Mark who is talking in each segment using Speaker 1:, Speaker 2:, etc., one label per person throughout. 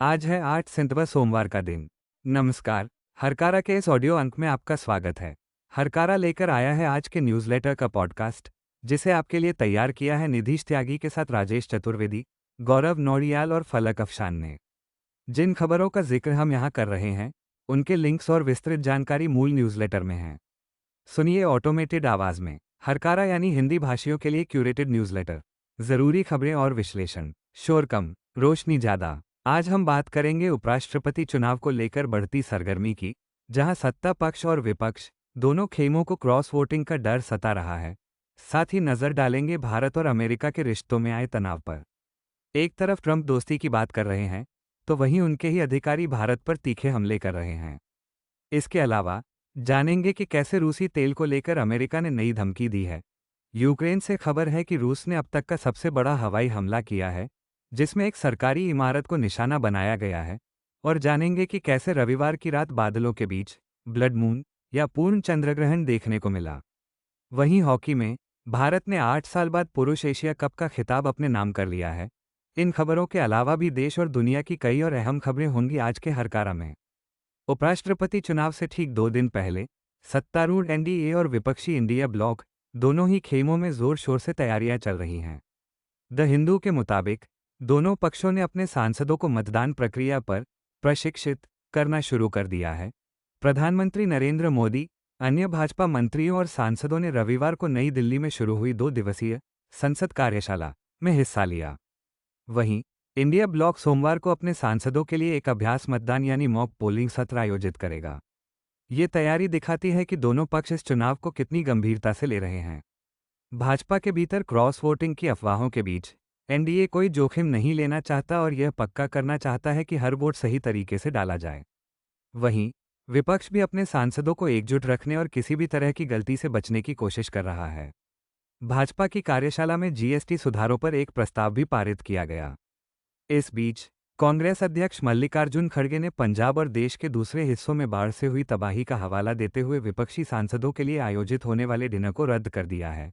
Speaker 1: आज है 8 सितंबर सोमवार का दिन। नमस्कार। हरकारा के इस ऑडियो अंक में आपका स्वागत है। हरकारा लेकर आया है आज के न्यूज़लेटर का पॉडकास्ट, जिसे आपके लिए तैयार किया है निधीश त्यागी के साथ राजेश चतुर्वेदी, गौरव नौडियाल और फलक अफशान ने। जिन खबरों का जिक्र हम यहाँ कर रहे हैं, उनके लिंक्स और विस्तृत जानकारी मूल न्यूज़लेटर में है। सुनिए ऑटोमेटेड आवाज़ में। हरकारा यानी हिंदी भाषियों के लिए क्यूरेटेड न्यूज़लेटर। ज़रूरी खबरें और विश्लेषण। शोर कम, रोशनी ज़्यादा। आज हम बात करेंगे उपराष्ट्रपति चुनाव को लेकर बढ़ती सरगर्मी की, जहां सत्ता पक्ष और विपक्ष दोनों खेमों को क्रॉस वोटिंग का डर सता रहा है। साथ ही नजर डालेंगे भारत और अमेरिका के रिश्तों में आए तनाव पर। एक तरफ ट्रंप दोस्ती की बात कर रहे हैं, तो वहीं उनके ही अधिकारी भारत पर तीखे हमले कर रहे हैं। इसके अलावा जानेंगे कि कैसे रूसी तेल को लेकर अमेरिका ने नई धमकी दी है। यूक्रेन से खबर है कि रूस ने अब तक का सबसे बड़ा हवाई हमला किया है, जिसमें एक सरकारी इमारत को निशाना बनाया गया है। और जानेंगे कि कैसे रविवार की रात बादलों के बीच ब्लड मून या पूर्ण चंद्रग्रहण देखने को मिला। वहीं हॉकी में भारत ने 8 साल बाद पुरुष एशिया कप का खिताब अपने नाम कर लिया है। इन खबरों के अलावा भी देश और दुनिया की कई और अहम खबरें होंगी आज के हरकारा में। उपराष्ट्रपति चुनाव से ठीक 2 दिन पहले सत्तारूढ़ एनडीए और विपक्षी इंडिया ब्लॉक दोनों ही खेमों में जोर शोर से तैयारियां चल रही हैं। द हिंदू के मुताबिक दोनों पक्षों ने अपने सांसदों को मतदान प्रक्रिया पर प्रशिक्षित करना शुरू कर दिया है। प्रधानमंत्री नरेंद्र मोदी, अन्य भाजपा मंत्रियों और सांसदों ने रविवार को नई दिल्ली में शुरू हुई 2 दिवसीय संसद कार्यशाला में हिस्सा लिया। वहीं इंडिया ब्लॉक सोमवार को अपने सांसदों के लिए एक अभ्यास मतदान यानी मॉक पोलिंग सत्र आयोजित करेगा। ये तैयारी दिखाती है कि दोनों पक्ष इस चुनाव को कितनी गंभीरता से ले रहे हैं। भाजपा के भीतर क्रॉस वोटिंग की अफवाहों के बीच एनडीए कोई जोखिम नहीं लेना चाहता और यह पक्का करना चाहता है कि हर वोट सही तरीके से डाला जाए। वहीं विपक्ष भी अपने सांसदों को एकजुट रखने और किसी भी तरह की गलती से बचने की कोशिश कर रहा है। भाजपा की कार्यशाला में जीएसटी सुधारों पर एक प्रस्ताव भी पारित किया गया। इस बीच कांग्रेस अध्यक्ष मल्लिकार्जुन खड़गे ने पंजाब और देश के दूसरे हिस्सों में बाढ़ से हुई तबाही का हवाला देते हुए विपक्षी सांसदों के लिए आयोजित होने वाले डिनर को रद्द कर दिया है।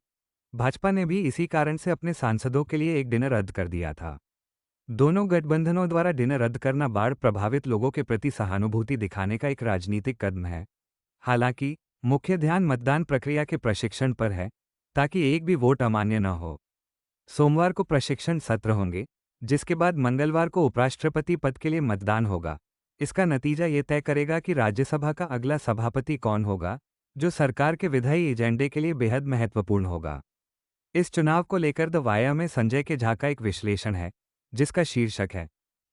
Speaker 1: भाजपा ने भी इसी कारण से अपने सांसदों के लिए एक डिनर रद्द कर दिया था। दोनों गठबंधनों द्वारा डिनर रद्द करना बाढ़ प्रभावित लोगों के प्रति सहानुभूति दिखाने का एक राजनीतिक कदम है। हालांकि मुख्य ध्यान मतदान प्रक्रिया के प्रशिक्षण पर है, ताकि एक भी वोट अमान्य न हो। सोमवार को प्रशिक्षण सत्र होंगे, जिसके बाद मंगलवार को उपराष्ट्रपति पद के लिए मतदान होगा। इसका नतीजा ये तय करेगा कि राज्यसभा का अगला सभापति कौन होगा, जो सरकार के विधायी एजेंडे के लिए बेहद महत्वपूर्ण होगा। इस चुनाव को लेकर द वाया में संजय के झा का एक विश्लेषण है, जिसका शीर्षक है,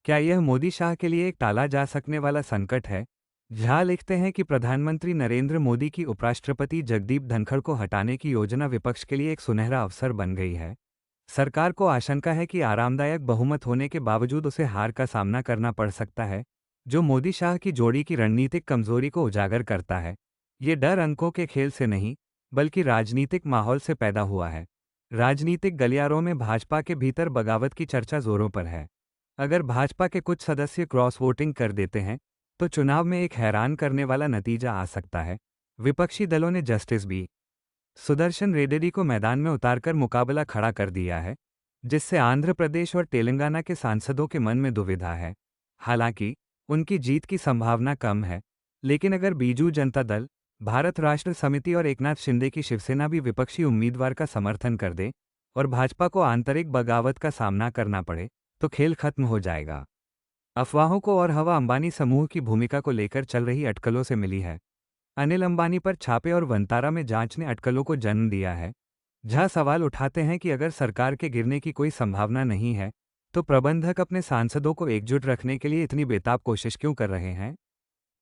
Speaker 1: क्या यह मोदी शाह के लिए एक टाला जा सकने वाला संकट है। झा लिखते हैं कि प्रधानमंत्री नरेंद्र मोदी की उपराष्ट्रपति जगदीप धनखड़ को हटाने की योजना विपक्ष के लिए एक सुनहरा अवसर बन गई है। सरकार को आशंका है कि आरामदायक बहुमत होने के बावजूद उसे हार का सामना करना पड़ सकता है, जो मोदी शाह की जोड़ी की रणनीतिक कमजोरी को उजागर करता है। ये डर अंकों के खेल से नहीं, बल्कि राजनीतिक माहौल से पैदा हुआ है। राजनीतिक गलियारों में भाजपा के भीतर बगावत की चर्चा जोरों पर है। अगर भाजपा के कुछ सदस्य क्रॉस वोटिंग कर देते हैं, तो चुनाव में एक हैरान करने वाला नतीजा आ सकता है। विपक्षी दलों ने जस्टिस बी सुदर्शन रेड्डी को मैदान में उतारकर मुकाबला खड़ा कर दिया है, जिससे आंध्र प्रदेश और तेलंगाना के सांसदों के मन में दुविधा है। हालांकि उनकी जीत की संभावना कम है, लेकिन अगर बीजू जनता दल, भारत राष्ट्र समिति और एकनाथ शिंदे की शिवसेना भी विपक्षी उम्मीदवार का समर्थन कर दे और भाजपा को आंतरिक बगावत का सामना करना पड़े, तो खेल खत्म हो जाएगा। अफवाहों को और हवा अंबानी समूह की भूमिका को लेकर चल रही अटकलों से मिली है। अनिल अंबानी पर छापे और वंतारा में जांच ने अटकलों को जन्म दिया है। झा सवाल उठाते हैं कि अगर सरकार के गिरने की कोई संभावना नहीं है, तो प्रबंधक अपने सांसदों को एकजुट रखने के लिए इतनी बेताब कोशिश क्यों कर रहे हैं।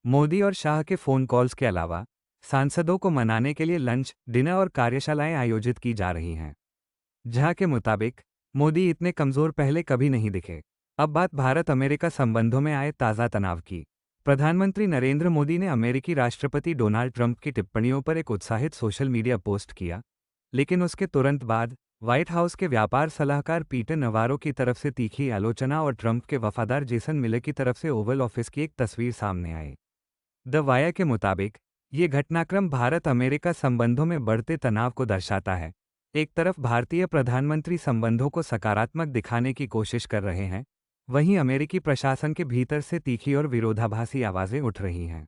Speaker 1: मोदी और शाह के फोन कॉल्स के अलावा सांसदों को मनाने के लिए लंच, डिनर और कार्यशालाएं आयोजित की जा रही हैं। झा के मुताबिक मोदी इतने कमजोर पहले कभी नहीं दिखे। अब बात भारत अमेरिका संबंधों में आए ताज़ा तनाव की। प्रधानमंत्री नरेंद्र मोदी ने अमेरिकी राष्ट्रपति डोनाल्ड ट्रंप की टिप्पणियों पर एक उत्साहित सोशल मीडिया पोस्ट किया, लेकिन उसके तुरंत बाद व्हाइट हाउस के व्यापार सलाहकार पीटर नवारो की तरफ से तीखी आलोचना और ट्रंप के वफादार जेसन मिलर की तरफ से ओवल ऑफिस की एक तस्वीर सामने आई। द वाया के मुताबिक ये घटनाक्रम भारत अमेरिका संबंधों में बढ़ते तनाव को दर्शाता है। एक तरफ भारतीय प्रधानमंत्री संबंधों को सकारात्मक दिखाने की कोशिश कर रहे हैं, वहीं अमेरिकी प्रशासन के भीतर से तीखी और विरोधाभासी आवाजें उठ रही हैं।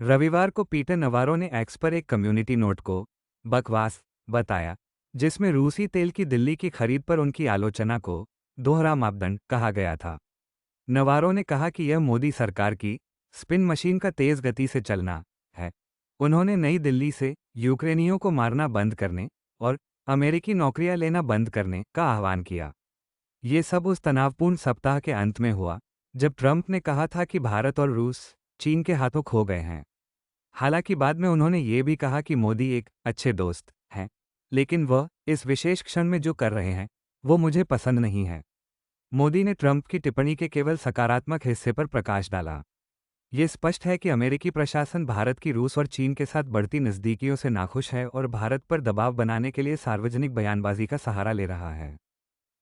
Speaker 1: रविवार को पीटर नवारो ने एक्स पर एक कम्युनिटी नोट को बकवास बताया, जिसमें रूसी तेल की दिल्ली की खरीद पर उनकी आलोचना को दोहरा मापदंड कहा गया था। नवारो ने कहा कि यह मोदी सरकार की स्पिन मशीन का तेज गति से चलना है। उन्होंने नई दिल्ली से यूक्रेनियों को मारना बंद करने और अमेरिकी नौकरियां लेना बंद करने का आह्वान किया। ये सब उस तनावपूर्ण सप्ताह के अंत में हुआ जब ट्रंप ने कहा था कि भारत और रूस चीन के हाथों खो गए हैं। हालांकि बाद में उन्होंने ये भी कहा कि मोदी एक अच्छे दोस्त हैं, लेकिन वह इस विशेष क्षण में जो कर रहे हैं वो मुझे पसंद नहीं है। मोदी ने ट्रंप की टिप्पणी के केवल सकारात्मक हिस्से पर प्रकाश डाला। ये स्पष्ट है कि अमेरिकी प्रशासन भारत की रूस और चीन के साथ बढ़ती नज़दीकियों से नाखुश है और भारत पर दबाव बनाने के लिए सार्वजनिक बयानबाजी का सहारा ले रहा है।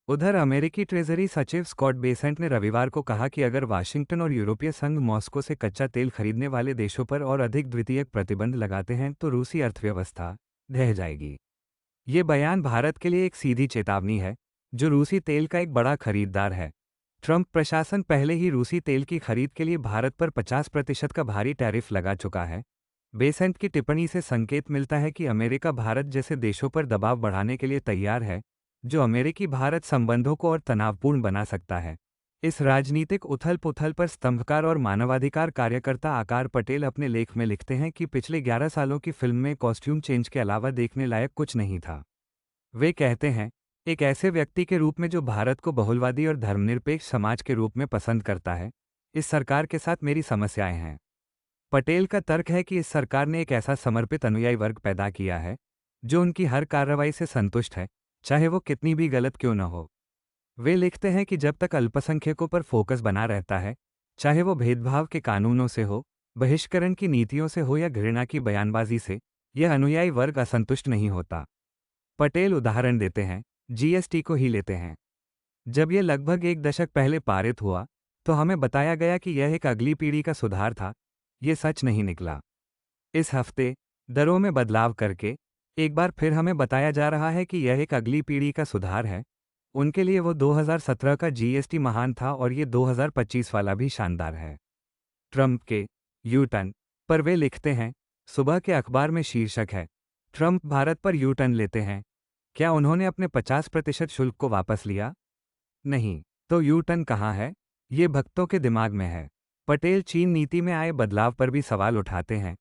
Speaker 1: उधर अमेरिकी ट्रेजरी सचिव स्कॉट बेसेंट ने रविवार को कहा कि अगर वाशिंगटन और यूरोपीय संघ मॉस्को से कच्चा तेल खरीदने वाले देशों पर और अधिक द्वितीयक प्रतिबंध लगाते हैं तो रूसी अर्थव्यवस्था ढह जाएगी। ये बयान भारत के लिए एक सीधी चेतावनी है, जो रूसी तेल का एक बड़ा खरीदार है। ट्रंप प्रशासन पहले ही रूसी तेल की खरीद के लिए भारत पर 50% का भारी टैरिफ लगा चुका है। बेसेंट की टिप्पणी से संकेत मिलता है कि अमेरिका भारत जैसे देशों पर दबाव बढ़ाने के लिए तैयार है, जो अमेरिकी भारत संबंधों को और तनावपूर्ण बना सकता है। इस राजनीतिक उथल पुथल पर स्तंभकार और मानवाधिकार कार्यकर्ता आकार पटेल अपने लेख में लिखते हैं कि पिछले 11 सालों की फिल्म में कॉस्ट्यूम चेंज के अलावा देखने लायक कुछ नहीं था। वे कहते हैं, एक ऐसे व्यक्ति के रूप में जो भारत को बहुलवादी और धर्मनिरपेक्ष समाज के रूप में पसंद करता है, इस सरकार के साथ मेरी समस्याएं हैं। पटेल का तर्क है कि इस सरकार ने एक ऐसा समर्पित अनुयायी वर्ग पैदा किया है, जो उनकी हर कार्रवाई से संतुष्ट है, चाहे वो कितनी भी गलत क्यों न हो। वे लिखते हैं कि जब तक अल्पसंख्यकों पर फोकस बना रहता है, चाहे वो भेदभाव के कानूनों से हो, बहिष्करण की नीतियों से हो या घृणा की बयानबाजी से, यह अनुयायी वर्ग असंतुष्ट नहीं होता। पटेल उदाहरण देते हैं, जीएसटी को ही लेते हैं। जब यह लगभग एक दशक पहले पारित हुआ, तो हमें बताया गया कि यह एक अगली पीढ़ी का सुधार था। ये सच नहीं निकला। इस हफ्ते दरों में बदलाव करके एक बार फिर हमें बताया जा रहा है कि यह एक अगली पीढ़ी का सुधार है। उनके लिए वो 2017 का जीएसटी महान था और ये 2025 वाला भी शानदार है। ट्रंप के यू टर्न पर वे लिखते हैं, सुबह के अखबार में शीर्षक है, ट्रंप भारत पर यू टर्न लेते हैं। क्या उन्होंने अपने 50% शुल्क को वापस लिया? नहीं। तो यू टर्न कहाँ है? ये भक्तों के दिमाग में है। पटेल चीन नीति में आए बदलाव पर भी सवाल उठाते हैं।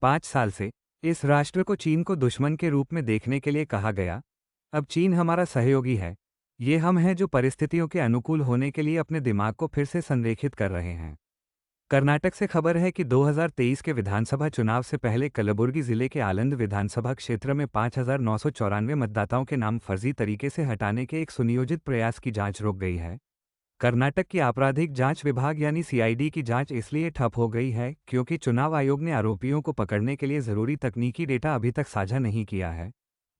Speaker 1: 5 साल से इस राष्ट्र को चीन को दुश्मन के रूप में देखने के लिए कहा गया। अब चीन हमारा सहयोगी है। ये हम हैं जो परिस्थितियों के अनुकूल होने के लिए अपने दिमाग को फिर से संरेखित कर रहे हैं। कर्नाटक से खबर है कि 2023 के विधानसभा चुनाव से पहले कलबुर्गी जिले के आलंद विधानसभा क्षेत्र में 5,994 मतदाताओं के नाम फर्जी तरीके से हटाने के एक सुनियोजित प्रयास की जांच रोक गई है। कर्नाटक की आपराधिक जांच विभाग यानी सीआईडी की जांच इसलिए ठप हो गई है क्योंकि चुनाव आयोग ने आरोपियों को पकड़ने के लिए जरूरी तकनीकी डेटा अभी तक साझा नहीं किया है।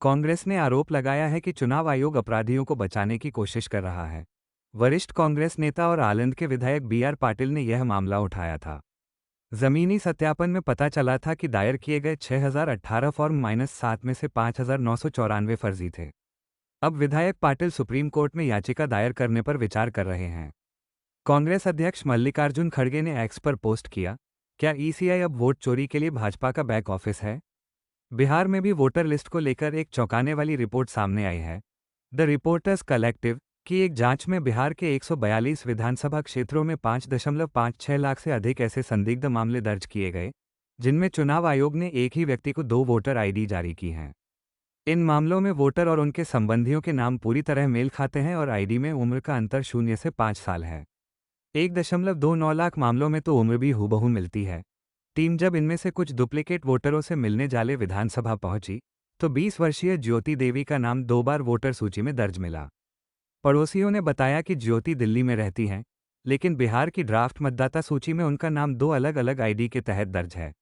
Speaker 1: कांग्रेस ने आरोप लगाया है कि चुनाव आयोग अपराधियों को बचाने की कोशिश कर रहा है। वरिष्ठ कांग्रेस नेता और आलंद के विधायक बीआर पाटिल ने यह मामला उठाया था। जमीनी सत्यापन में पता चला था कि दायर किए गए 6018 फॉर्म -7 में से 5,994 फर्जी थे। अब विधायक पाटिल सुप्रीम कोर्ट में याचिका दायर करने पर विचार कर रहे हैं। कांग्रेस अध्यक्ष मल्लिकार्जुन खड़गे ने एक्स पर पोस्ट किया, क्या ईसीआई अब वोट चोरी के लिए भाजपा का बैक ऑफिस है? बिहार में भी वोटर लिस्ट को लेकर एक चौंकाने वाली रिपोर्ट सामने आई है। द रिपोर्टर्स कलेक्टिव की एक जांच में बिहार के 142 विधानसभा क्षेत्रों में 5.56 लाख से अधिक ऐसे संदिग्ध मामले दर्ज किए गए, जिनमें चुनाव आयोग ने एक ही व्यक्ति को 2 वोटर आईडी जारी की हैं। इन मामलों में वोटर और उनके संबंधियों के नाम पूरी तरह मेल खाते हैं और आईडी में उम्र का अंतर 0 से 5 साल है। 1.29 लाख मामलों में तो उम्र भी हूबहू मिलती है। टीम जब इनमें से कुछ डुप्लीकेट वोटरों से मिलने जाले विधानसभा पहुंची, तो 20 वर्षीय ज्योति देवी का नाम 2 बार वोटर सूची में दर्ज मिला। पड़ोसियों ने बताया कि ज्योति दिल्ली में रहती हैं, लेकिन बिहार की ड्राफ्ट मतदाता सूची में उनका नाम 2 अलग-अलग आईडी के तहत दर्ज है।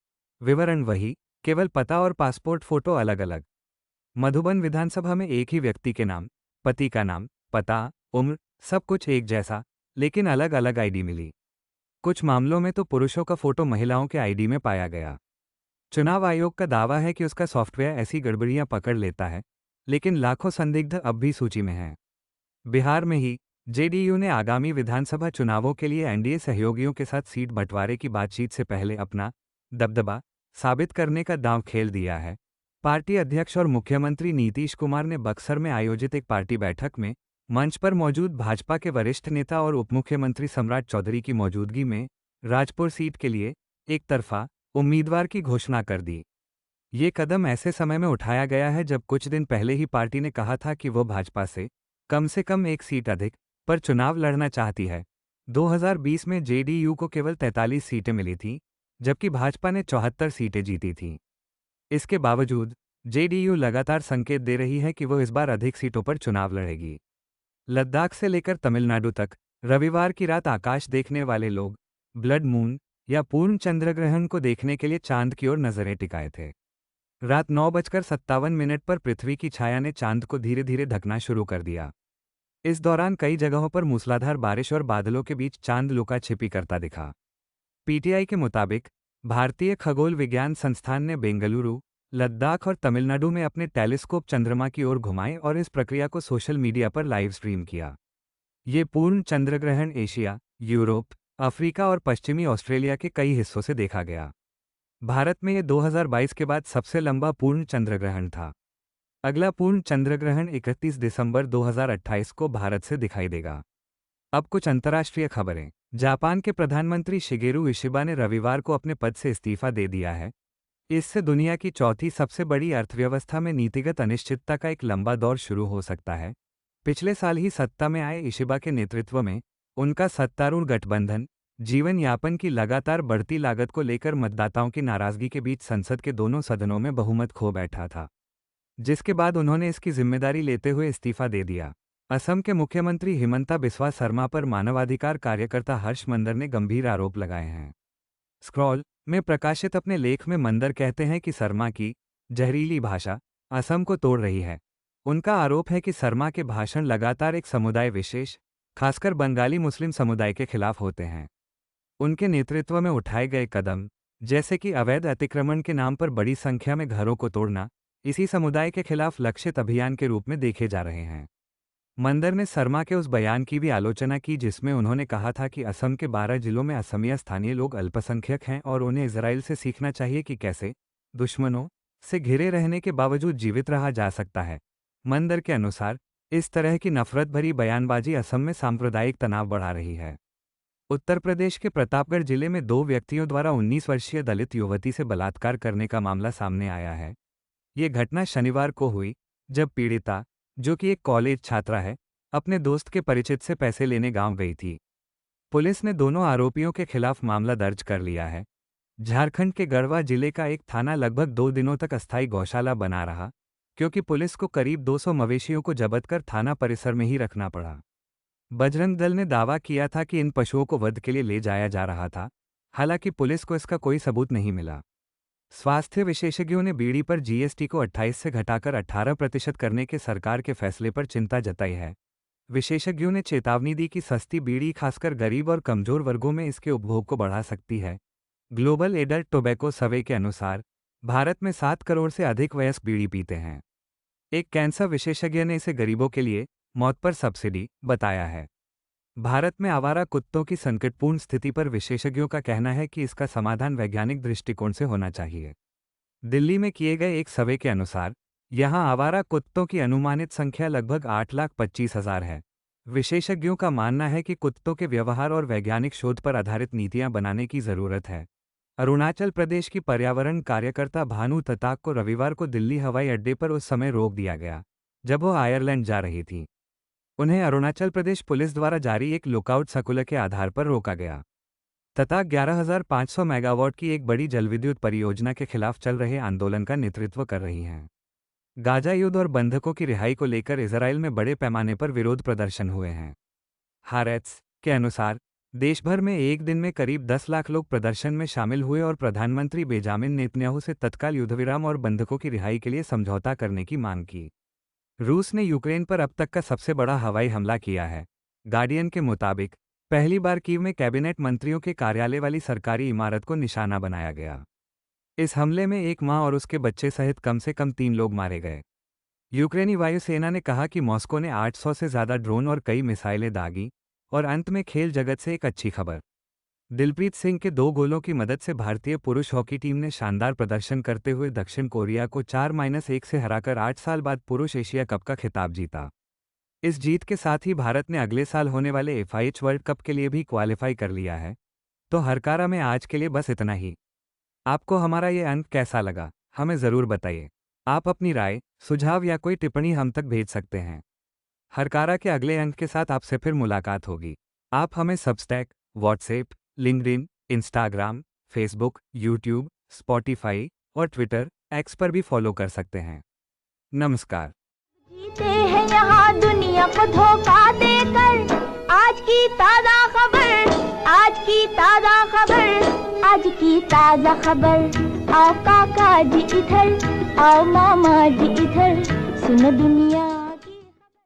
Speaker 1: विवरण वही, केवल पता और पासपोर्ट फोटो अलग-अलग। मधुबन विधानसभा में एक ही व्यक्ति के नाम, पति का नाम, पता, उम्र, सब कुछ एक जैसा, लेकिन अलग-अलग आईडी मिली। कुछ मामलों में तो पुरुषों का फोटो महिलाओं के आईडी में पाया गया। चुनाव आयोग का दावा है कि उसका सॉफ्टवेयर ऐसी गड़बड़ियां पकड़ लेता है, लेकिन लाखों संदिग्ध अब भी सूची में हैं। बिहार में ही जेडीयू ने आगामी विधानसभा चुनावों के लिए एनडीए सहयोगियों के साथ सीट बंटवारे की बातचीत से पहले अपना दबदबा साबित करने का दांव खेल दिया है। पार्टी अध्यक्ष और मुख्यमंत्री नीतीश कुमार ने बक्सर में आयोजित एक पार्टी बैठक में मंच पर मौजूद भाजपा के वरिष्ठ नेता और उपमुख्यमंत्री सम्राट चौधरी की मौजूदगी में राजपुर सीट के लिए एक तरफा उम्मीदवार की घोषणा कर दी। ये कदम ऐसे समय में उठाया गया है जब कुछ दिन पहले ही पार्टी ने कहा था कि वो भाजपा से कम एक सीट अधिक पर चुनाव लड़ना चाहती है। 2020 में जेडीयू को केवल 43 सीटें मिली थीं, जबकि भाजपा ने 74 सीटें जीती थीं। इसके बावजूद जेडीयू लगातार संकेत दे रही है कि वो इस बार अधिक सीटों पर चुनाव लड़ेगी। लद्दाख से लेकर तमिलनाडु तक रविवार की रात आकाश देखने वाले लोग ब्लड मून या पूर्ण चंद्रग्रहण को देखने के लिए चांद की ओर नजरें टिकाए थे। रात 9:57 पर पृथ्वी की छाया ने चांद को धीरे धीरे ढकना शुरू कर दिया। इस दौरान कई जगहों पर मूसलाधार बारिश और बादलों के बीच चांद लुका छिपी करता दिखा। पीटीआई के मुताबिक भारतीय खगोल विज्ञान संस्थान ने बेंगलुरु, लद्दाख और तमिलनाडु में अपने टेलीस्कोप चंद्रमा की ओर घुमाए और इस प्रक्रिया को सोशल मीडिया पर लाइव स्ट्रीम किया। ये पूर्ण चंद्रग्रहण एशिया, यूरोप, अफ्रीका और पश्चिमी ऑस्ट्रेलिया के कई हिस्सों से देखा गया। भारत में ये 2022 के बाद सबसे लंबा पूर्ण चंद्रग्रहण था। अगला पूर्ण चंद्रग्रहण 31 दिसंबर 2028 को भारत से दिखाई देगा। अब कुछ अंतर्राष्ट्रीय खबरें। जापान के प्रधानमंत्री शिगेरू इशिबा ने रविवार को अपने पद से इस्तीफा दे दिया है। इससे दुनिया की चौथी सबसे बड़ी अर्थव्यवस्था में नीतिगत अनिश्चितता का एक लंबा दौर शुरू हो सकता है। पिछले साल ही सत्ता में आए इशिबा के नेतृत्व में उनका सत्तारूढ़ गठबंधन जीवन यापन की लगातार बढ़ती लागत को लेकर मतदाताओं की नाराजगी के बीच संसद के दोनों सदनों में बहुमत खो बैठा था, जिसके बाद उन्होंने इसकी जिम्मेदारी लेते हुए इस्तीफा दे दिया। असम के मुख्यमंत्री हिमंता बिस्वा शर्मा पर मानवाधिकार कार्यकर्ता हर्ष मंदर ने गंभीर आरोप लगाए हैं। स्क्रॉल में प्रकाशित अपने लेख में मंदर कहते हैं कि शर्मा की जहरीली भाषा असम को तोड़ रही है। उनका आरोप है कि शर्मा के भाषण लगातार एक समुदाय विशेष, खासकर बंगाली मुस्लिम समुदाय के खिलाफ होते हैं। उनके नेतृत्व में उठाए गए कदम, जैसे कि अवैध अतिक्रमण के नाम पर बड़ी संख्या में घरों को तोड़ना, इसी समुदाय के खिलाफ लक्षित अभियान के रूप में देखे जा रहे हैं। मंदर ने शर्मा के उस बयान की भी आलोचना की जिसमें उन्होंने कहा था कि असम के 12 जिलों में असमिया स्थानीय लोग अल्पसंख्यक हैं और उन्हें इजराइल से सीखना चाहिए कि कैसे दुश्मनों से घिरे रहने के बावजूद जीवित रहा जा सकता है। मंदर के अनुसार इस तरह की नफरत भरी बयानबाजी असम में सांप्रदायिक तनाव बढ़ा रही है। उत्तर प्रदेश के प्रतापगढ़ जिले में 2 व्यक्तियों द्वारा 19 वर्षीय दलित युवती से बलात्कार करने का मामला सामने आया है। ये घटना शनिवार को हुई जब पीड़िता, जो कि एक कॉलेज छात्रा है, अपने दोस्त के परिचित से पैसे लेने गांव गई थी। पुलिस ने दोनों आरोपियों के खिलाफ मामला दर्ज कर लिया है। झारखंड के गढ़वा जिले का एक थाना लगभग 2 दिनों तक अस्थायी गौशाला बना रहा, क्योंकि पुलिस को करीब 200 मवेशियों को जब्त कर थाना परिसर में ही रखना पड़ा। बजरंग दल ने दावा किया था कि इन पशुओं को वध के लिए ले जाया जा रहा था, हालांकि पुलिस को इसका कोई सबूत नहीं मिला। स्वास्थ्य विशेषज्ञों ने बीड़ी पर जीएसटी को 28 से घटाकर 18% करने के सरकार के फैसले पर चिंता जताई है। विशेषज्ञों ने चेतावनी दी कि सस्ती बीड़ी खासकर गरीब और कमजोर वर्गों में इसके उपभोग को बढ़ा सकती है। ग्लोबल एडल्ट टोबैको सर्वे के अनुसार भारत में 7 करोड़ से अधिक वयस्क बीड़ी पीते हैं। एक कैंसर विशेषज्ञ ने इसे गरीबों के लिए मौत पर सब्सिडी बताया है। भारत में आवारा कुत्तों की संकटपूर्ण स्थिति पर विशेषज्ञों का कहना है कि इसका समाधान वैज्ञानिक दृष्टिकोण से होना चाहिए। दिल्ली में किए गए एक सर्वे के अनुसार यहां आवारा कुत्तों की अनुमानित संख्या लगभग 8,25,000 है। विशेषज्ञों का मानना है कि कुत्तों के व्यवहार और वैज्ञानिक शोध पर आधारित नीतियां बनाने की जरूरत है। अरुणाचल प्रदेश की पर्यावरण कार्यकर्ता भानु तताक को रविवार को दिल्ली हवाई अड्डे पर उस समय रोक दिया गया जब वो आयरलैंड जा रही थी। उन्हें अरुणाचल प्रदेश पुलिस द्वारा जारी एक लुकआउट सर्कुलर के आधार पर रोका गया। तथा 11,500 मेगावाट की एक बड़ी जलविद्युत परियोजना के खिलाफ चल रहे आंदोलन का नेतृत्व कर रही हैं। गाजा युद्ध और बंधकों की रिहाई को लेकर इजराइल में बड़े पैमाने पर विरोध प्रदर्शन हुए हैं। हारेट्स के अनुसार देश भर में एक दिन में करीब 10 लाख लोग प्रदर्शन में शामिल हुए और प्रधानमंत्री बेंजामिन नेतन्याहू से तत्काल युद्धविराम और बंधकों की रिहाई के लिए समझौता करने की मांग की। रूस ने यूक्रेन पर अब तक का सबसे बड़ा हवाई हमला किया है। गार्डियन के मुताबिक पहली बार कीव में कैबिनेट मंत्रियों के कार्यालय वाली सरकारी इमारत को निशाना बनाया गया। इस हमले में एक मां और उसके बच्चे सहित कम से कम 3 लोग मारे गए। यूक्रेनी वायुसेना ने कहा कि मॉस्को ने 800 से ज़्यादा ड्रोन और कई मिसाइलें दागी। और अंत में खेल जगत से एक अच्छी खबर। दिलप्रीत सिंह के 2 गोलों की मदद से भारतीय पुरुष हॉकी टीम ने शानदार प्रदर्शन करते हुए दक्षिण कोरिया को 4-1 से हराकर 8 साल बाद पुरुष एशिया कप का खिताब जीता। इस जीत के साथ ही भारत ने अगले साल होने वाले FIH वर्ल्ड कप के लिए भी क्वालिफाई कर लिया है। तो हरकारा में आज के लिए बस इतना ही। आपको हमारा ये अंक कैसा लगा, हमें ज़रूर बताइए। आप अपनी राय, सुझाव या कोई टिप्पणी हम तक भेज सकते हैं। हरकारा के अगले अंक के साथ आपसे फिर मुलाकात होगी। आप हमें Substack, WhatsApp, LinkedIn, Instagram, Facebook, YouTube, Spotify और ट्विटर, एक्स पर भी फॉलो कर सकते हैं। नमस्कार।
Speaker 2: जीते हैं यहाँ दुनिया को धोखा देकर। आज की ताजा खबर, आज की ताजा खबर, आज की ताजा खबर। आओ काका जी इधर, आओ मामा जी इधर, सुनो दुनिया।